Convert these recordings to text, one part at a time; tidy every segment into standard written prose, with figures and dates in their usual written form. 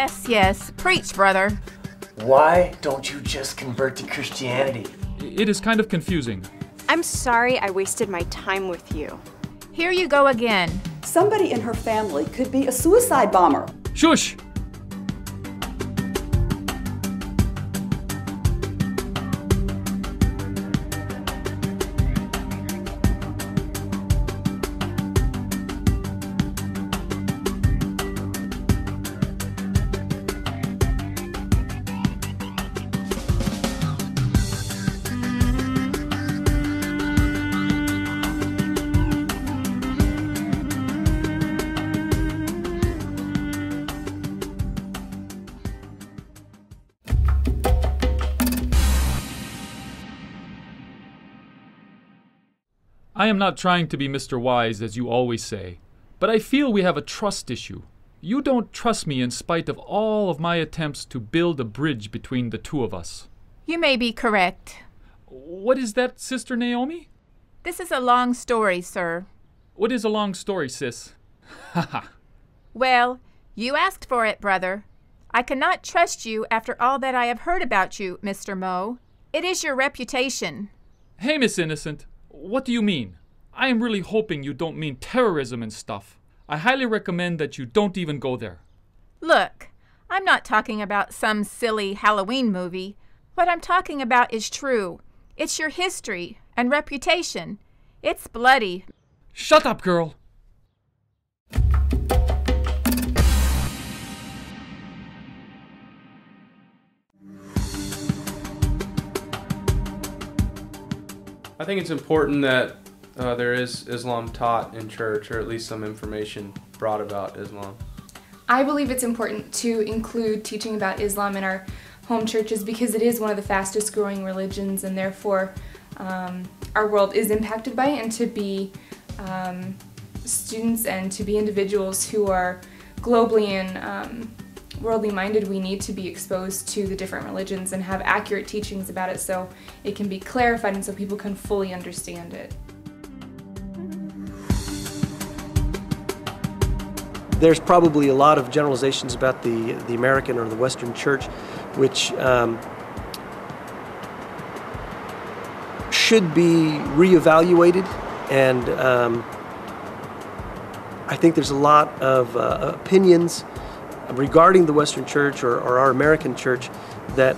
Yes, yes. Preach, brother. Why don't you just convert to Christianity? It is kind of confusing. I'm sorry I wasted my time with you. Here you go again. Somebody in her family could be a suicide bomber. Shush! I am not trying to be Mr. Wise, as you always say, but I feel we have a trust issue. You don't trust me in spite of all of my attempts to build a bridge between the two of us. You may be correct. What is that, Sister Naomi? This is a long story, sir. What is a long story, sis? Haha. Well, you asked for it, brother. I cannot trust you after all that I have heard about you, Mr. Moe. It is your reputation. Hey, Miss Innocent. What do you mean? I am really hoping you don't mean terrorism and stuff. I highly recommend that you don't even go there. Look, I'm not talking about some silly Halloween movie. What I'm talking about is true. It's your history and reputation. It's bloody. Shut up, girl! I think it's important that there is Islam taught in church, or at least some information brought about Islam. I believe it's important to include teaching about Islam in our home churches because it is one of the fastest growing religions, and therefore our world is impacted by it, and to be students and to be individuals who are globally and worldly minded, we need to be exposed to the different religions and have accurate teachings about it so it can be clarified and so people can fully understand it. There's probably a lot of generalizations about the American or the Western church which should be reevaluated, and I think there's a lot of opinions regarding the Western church or our American church that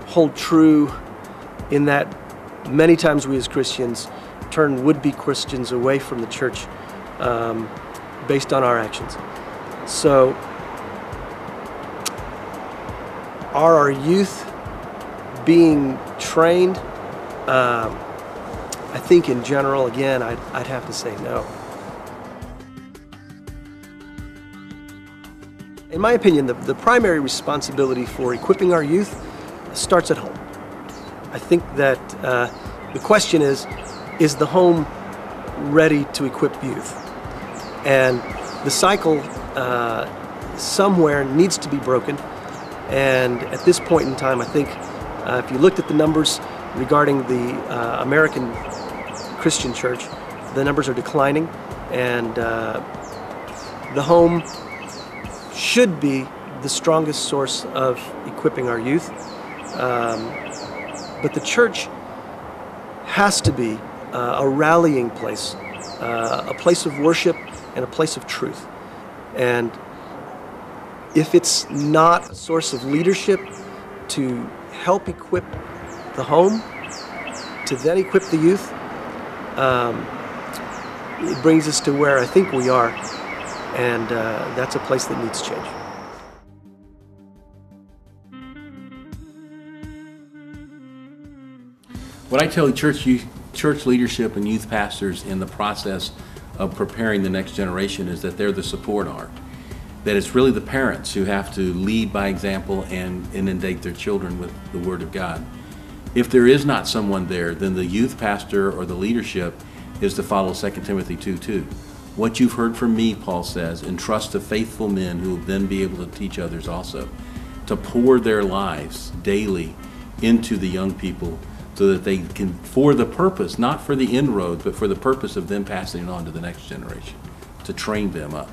hold true, in that many times we as Christians turn would-be Christians away from the church based on our actions. So are our youth being trained? I think in general, again, I'd have to say no. In my opinion, the primary responsibility for equipping our youth starts at home. I think that the question is the home ready to equip youth? And the cycle somewhere needs to be broken. And at this point in time, I think if you looked at the numbers regarding the American Christian church, the numbers are declining, and the home should be the strongest source of equipping our youth. But the church has to be a rallying place, a place of worship and a place of truth. And if it's not a source of leadership to help equip the home, to then equip the youth, it brings us to where I think we are, and that's a place that needs change. What I tell church leadership and youth pastors in the process of preparing the next generation is that they're the support arm. That it's really the parents who have to lead by example and inundate their children with the Word of God. If there is not someone there, then the youth pastor or the leadership is to follow 2 Timothy 2:2. What you've heard from me, Paul says, entrust to faithful men who will then be able to teach others also. To pour their lives daily into the young people so that they can, for the purpose, not for the inroad, but for the purpose of them passing it on to the next generation, to train them up.